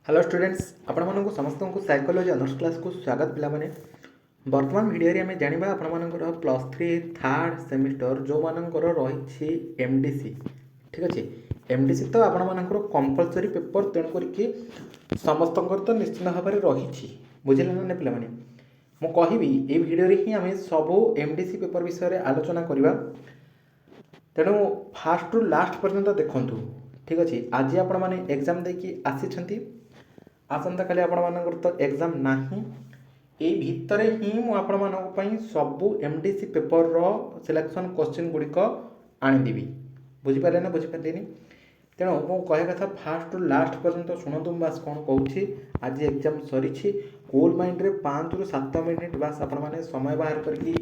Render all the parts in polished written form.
Hello students आपण मानक समस्त को साइकोलॉजी ऑनर्स क्लास को स्वागत पिला माने वर्तमान भिडियो आम जाना आपण मानकर प्लस थ्री थर्ड सेमिस्टर जो मानकर रही एमडीसी ठीक अच्छे एमडीसी तो आपण मानकर कंपलसरी पेपर तेणु करके समस्त तो निश्चित भाव में रही बुझे ना पिला माने मु कहबी ये भिडियो ही आम सब एमडीसी पेपर विषय में आलोचना करवा तेणु फास्ट रु लास्ट पर्यंत देखु ठीक अच्छे आज आपण मैंने एग्जाम देकी आसी आसंता काली आपण मानकर तो एग्जाम नाही ए भितर ही मु आपण मानक पई सब एमडीसी पेपर रो सिलेक्शन क्वेश्चन गुड़िक आनीदेवी बुझिपारे ना बुझिपारे तेणु मु कहे कथा फास्ट रु लास्ट पर्यंत शुणु बास कौन कहूँ आज एग्जाम सरी कूल माइंड रे 5 रु 7 मिनिट बास आपण माने समय बाहर करके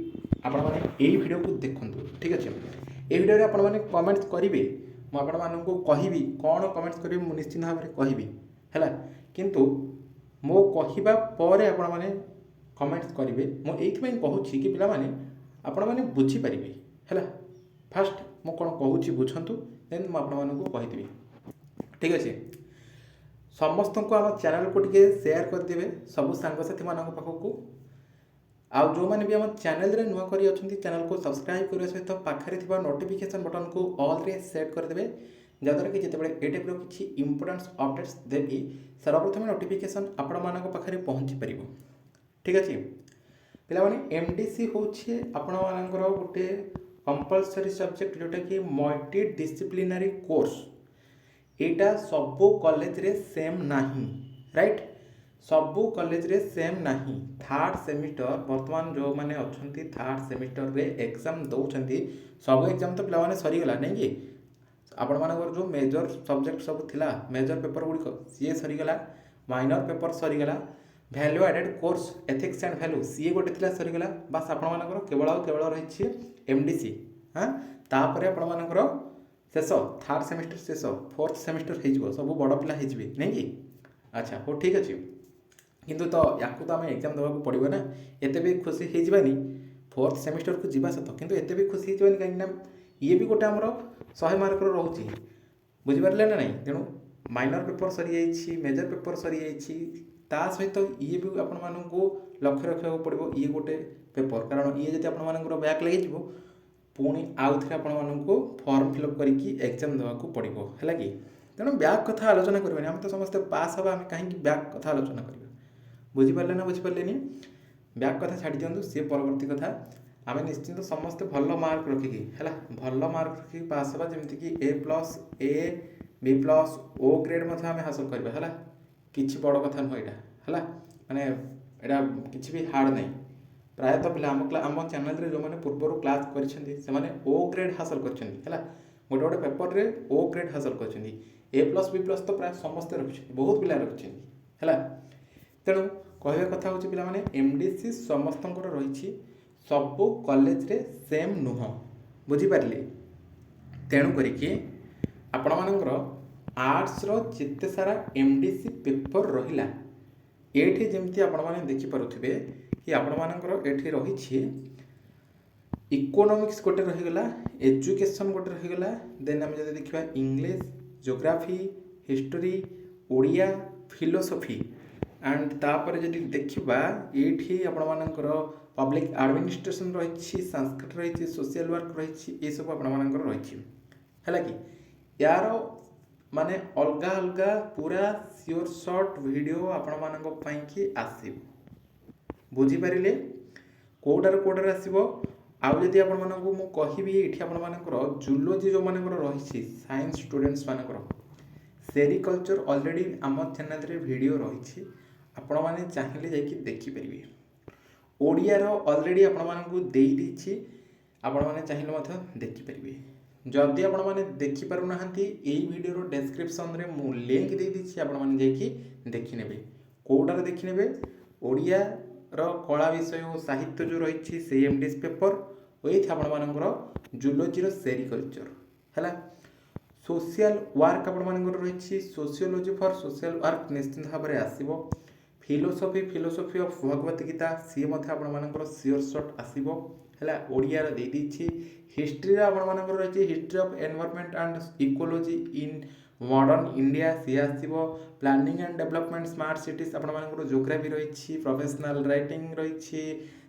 आपण माने एई वीडियो को देखंतु ठीक अच्छे ए वीडियो रे आपण माने कमेंट्स करिवे मु आपण मानक कहबी कौन कमेंट्स करिवे मु निश्चित भाव में कहबी हैला किंतु मो कहिबा परे आपण माने कमेंट्स करिवे मो एइथि कहूँ कि पिला माने आपण माने बुझी परिबे हैला फास्ट मो कोन कहूँ बुझंतु देन मो आपण मानक कहिदेबी ठीक अछि समस्त को आम चैनल को टिके शेयर कर देबे सब सांगसाथी मानक पाखकू आउ जो माने भी आम चैनल रे नुआ करी अछंती चैनल को सब्सक्राइब करबे सहित पाखरे थिबा नोटिफिकेशन बटन को ऑल रे सेट कर देबे जहाँद्वारा कि जितेबाला ए टाइप किसी इंपोर्टेंट अपडेट्स देवी सर्वप्रथम नोटिफिकेशन आपण मान पाखे पहुँची पार ठीक अच्छे पे एमडीसी हूँ आपण मानकर गोटे कंपलसरी सब्जेक्ट जोटा कि मल्टी डिसिप्लिनरी कोर्स एटा सबू कॉलेज रे सेम नाही राइट सबू कॉलेज रे सेम नाही थर्ड सेमिस्टर वर्तमान जो मैंने अच्छा थर्ड सेमिस्टर रे एग्जाम दौरान सब एग्जाम तो पे सरीगला नहीं कि आपण मानकर जो मेजर सब्जेक्ट सब थिला मेजर पेपर गुड़िक सी सरीगला माइनर पेपर सरीगला value added course ethics and value सी गोटे थिला सरीगला बास आपण मानकर केवल रही एमडीसी हाँ तापर आपण मानकर शेष थर्ड सेमिस्टर शेष फोर्थ सेमिस्टर हो सब बड़ पिला हो नहीं कि अच्छा हो ठीक अच्छे किंतु तो या तो आम एग्जाम देवाक पड़ो ना एत भी खुशी हो जावानी फोर्थ सेमिस्टर को जीवा सत किंतु एत भी खुशी हो कहीं ये भी गोटे आमर 100 मार्क रोचे बुझिपारे ना नहीं तेणु माइनर पेपर सरी जाइए मेजर पेपर सरी जाइए सहित ये भी आपण मानक लक्ष्य रखा पड़ो ये गोटे पेपर कारण ये जब आप बैक लगे पुणी आउ थे आपण मानक फॉर्म फिलअप करके एग्जाम देवाक पड़ो है कि तेणु बैक कथा आलोचना करें आम तो समस्ते पास हाँ आम कहीं बैक कथा आलोचना करें बुझिपारे ना बुझिपारे बैक कथा छाड़ी दिंतु सी परवर्ती कथा आम निश्चिंत समस्ते भल मार्क रखिकी है भल मार्क रखिकी पास हाँ जमीक A plus A B plus O grade आम हासिल करवा है किसी बड़ कथा नुह यहाँ है माने एटा किसी भी हार्ड नहीं प्रायतः पिला आम चैनल रे जो मैंने पूर्व क्लास कर ओ ग्रेड हासिल कर गोटे गोटे पेपर रे ओ ग्रेड हासिल कर ए प्लस बी प्लस तो प्राय समस्ते रखिंट बहुत पिला रखिंट है तेणु कहवा कथा हूँ पे एमडीसी समस्त रही सबू कॉलेज रे सेम नुह बुझिपारे तेणु करिकी आपण मानकर आर्ट्स रो जिते सारा एमडीसी पेपर रहिला एठी जेमती आपण माने देखि पारुथिबे कि आपण मानकर एठी रही इकोनॉमिक्स गोटे रहीगला एजुकेशन गोटे रहीगला देन आम जब देखा English geography history Odia philosophy and तापर जदि देखा ये आपण मानकर पब्लिक एडमिनिस्ट्रेशन रही संस्कृत रही सोशल वर्क रही ये सब आपण मानकर रही है कि यार माने अलग अलग पूरा सियोर शॉर्ट वीडियो आपण मानक पई कि आसीबो बुझिपारे कोडार आसीबो आउ जदि आपण मानक मु कहबी एठी आपण मानकर जूलॉजी जो मानकर रही साइंस स्टूडेंट्स मानकर सेरिकल्चर ऑलरेडी आम चैनल रे वीडियो रही आपण माने चाहिए जाकि देखि परिबे ओडिया रो ऑलरेडी आपण मानकू देई दीछि आपण माने चाहिए मध्य देखि परिबे जदि आपण माने देखि पारु नाहंती एई वीडियो रो डिस्क्रिप्शन रे मु लिंक देई दीछि आपण माने जाकि देखि नेबे कोडार देखि नेबे ओडिया रो कला विषय और साहित्य जो रही से एमडीएस पेपर ओइथि आपण मानकर जूलॉजी रो सेरिकल्चर हैला सोशल वर्क आपण मानकर रही सोशियोलॉजी फॉर सोशल वर्क निश्चित भाव में आसीबो फिलोसफी ऑफ भगवत गीता सी आपण मानकर सियोर शॉर्ट आसीबो हैला ओडिया रो देई दीछि हिस्ट्री रा आपण मानकर रही history of environment and ecology in modern India सी आसो, planning and development smart cities आपंकर जोग्राफी रही, प्रोफेशनल राइटिंग रही,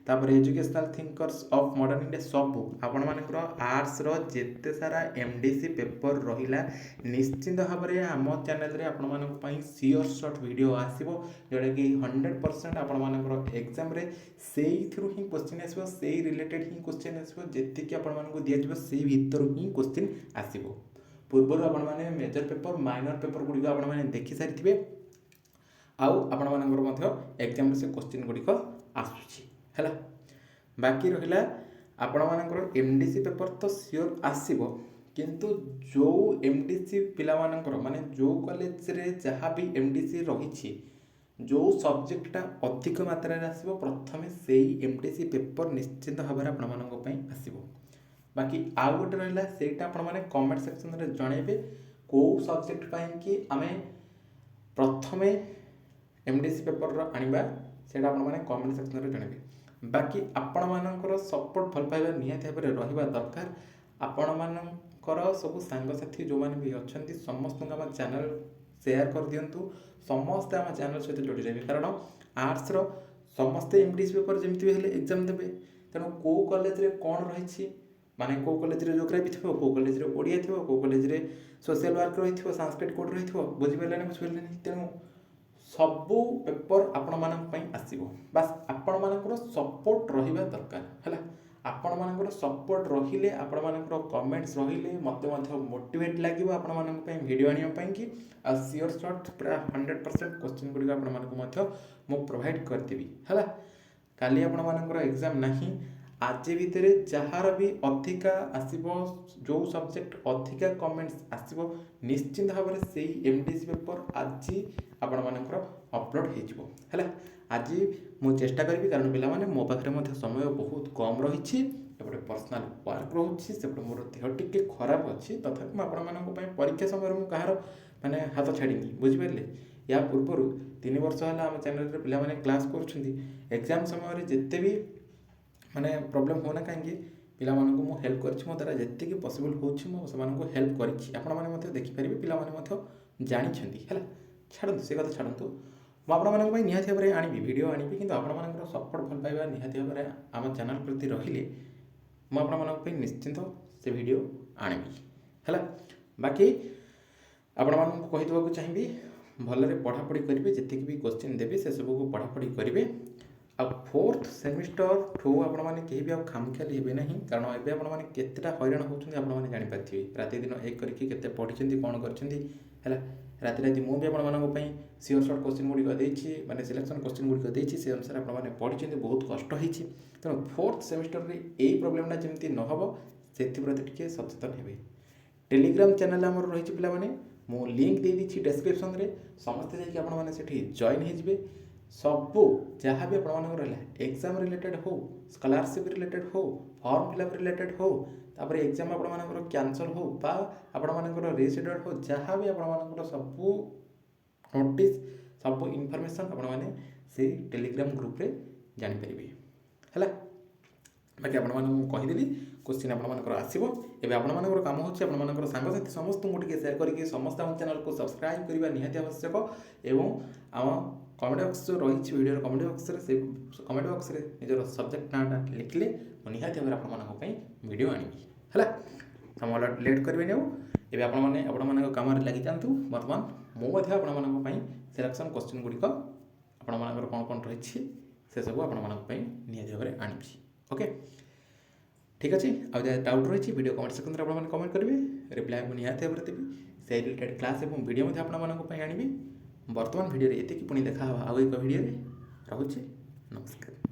तापर educational thinkers of modern India सब आपंकर आर्ट्स जेते सारा एमडीसी पेपर रहा निश्चिंत भाव में आम चैनल आपण सियोर शॉर्ट वीडियो आसो जोटा कि 100% आपर एग्जाम से ही क्वेश्चन आसो से रिलेटेड ही क्वेश्चन आसो जी आपको दिज्व से भितर ही क्वेश्चन आसो पूर्वर आपने मेजर पेपर माइनर पेपर गुड़िक आपने देखी सारी आउट एग्जाम से क्वेश्चन गुड़िक आसूची है। बाकी रहा आपणकर एमडीसी पेपर तो सियोर आसो किंतु जो एमडीसी पिला माने जो कॉलेज रे जहाँ भी एमडीसी रही जो सब्जेक्टा अधिक मात्रा आसो प्रथम से एमडीसी पेपर निश्चिंत भाव में आपण आसो। बाकी आउ गोटे रहा सेटा आपने कमेंट सेक्शन में जनइबे कौ सब्जेक्ट कि आम प्रथम एमडीसी पेपर आनिबा सेटा आपने कमेंट सेक्शन में जनइबे। बाकी आपण मानकर सपोर्ट भल पाइबा निहाती भाव में रहिबा दरकार। आपण मानकर सब सांगसाथी जो मैंने भी अच्छा समस्त आम चैनल शेयर कर दिंतु समस्ते आम चैनल सहित जोड़ी रहे कारण आर्ट्स समस्ते एमडीसी पेपर जमी भी एग्जाम देवे तेणु कौ कॉलेज रे कौन रही माने कौ कॉलेज रे जोग्राफी थो कौ कॉलेज रे ओडिया थो कौ कॉलेज रे सोशल वर्क रही संस्कृत कोड रही बुझिपारे बुझिपारे तेणु सबू पेपर आपण मानक आसो बास आपण मानकर सपोर्ट रहिबा दरकार है। आपण मानकर सपोर्ट रहिले आपण मानकर कमेंट्स रहिले मते मोटिवेट लागिवो आपण मानक पई वीडियो आनिया पई कि आ सियोर शॉर्ट पूरा 100% क्वेश्चन गुडी आपण मानक मो प्रोवाइड करदेवी है। काली आपण मानकर एग्जाम नाही आज भितर जार भी अधिका आसो जो सब्जेक्ट अधिका कमेंट्स आसो निश्चिंत भाव में से एमडीसी पेपर आज आपण मानकर अपलोड हो आज मु चेष्टा करी कारण पिला माने मो पाखे समय बहुत कम रही एपटे पर्सनाल वर्क रोचे सेपटे मोर देह टिके खराब अच्छी तथापि आपण परीक्षा समय मुझे माने हाथ छाड़नी बुझिपारे या पूर्वर 3 वर्ष है आम चैनल पिला माने क्लास कर एग्जाम समय जिते भी माने प्रॉब्लम होना कहीं पिला मानक मु हेल्प कर मो द्वारा जितकी पॉसिबल हो हेल्प कर देखिपारे पिला जानी है छाड़ू से कथा छाड़ू मुझे निहाती भाव में आनी वीडियो आनी कि आप सपोर्ट भल पाइबा निहाती भाव में आम चैनल प्रति रहिले मुझे निश्चिंत से वीडियो आनी है। बाकी आपण कहीदेक चाहिए भलरे पढ़ापढ़ी करेंगे जितकी भी क्वेश्चन देवी से सब को पढ़ापढ़ी करेंगे आ 4th सेमिस्टर ठू आपने कहीं भी खामखियाली हे ना कारण एवं आपने केतेटा हैरान होती आपने जानीपारे राति दिन एक करके पढ़ी कौन कर राति राति मुझे आपंपाई सियोर सर्ट क्वेश्चन गुड़िक मैंने सिलेक्शन क्वेश्चन गुड़िक देती से अनुसार आपने पढ़ी बहुत कष्ट होती तेणु 4th सेमिस्टर में यही प्रोब्लेमटा जमी न हम से प्रति सचेतन हे। टेलीग्राम चैनल आमर रही पे मु लिंक दे दी डिस्क्रिप्शन रे समस्ते जाकि जॉइन हो सबू जहाँ भी आप एग्जाम रिलेटेड हो स्कॉलरशिप रिलेटेड हो फॉर्म फिलअप रिलेटेड हो तापर एग्जाम आप कैंसल हो आपर रेजिडेंट हो जहाँ भी आप सबू नोटिस सब इनफॉरमेशन आपने से टेलीग्राम ग्रुप रे जानीपारे है। बाकी आपदेली क्वेश्चन आपर आसो एवं आपर कम हो सांगसाथी समस्त को शेयर करके समस्त आम चैनल को सब्सक्राइब करने निहाती आवश्यक एवं आम कमेंट बॉक्स जो रही वीडियो कमेंट बॉक्स से कमेंट बॉक्स रे निजर सब्जेक्ट नाटा लिखले निहाती भाव में आपंपाई वीडियो आनी है। समय लेट करेंगे एवं आपण कम लगी जातु बर्तमान मुझे आपंपाई सिलेक्शन क्वेश्चन गुड़िक आपर कौन कौन रही से सब आपंपाई निहाती भाव में आनी ओके ठीक अच्छे आ डाउट रही वीडियो कमेंट सेक्शन में आपने कमेंट करेंगे रिप्लाई मुझे निहाती भाव में देवी से रिलेटेड क्लास और वीडियो आपंपाई आनी वर्तमान वीडियो ये पुणी देखा आउ एक वीडियो रोचे नमस्कार।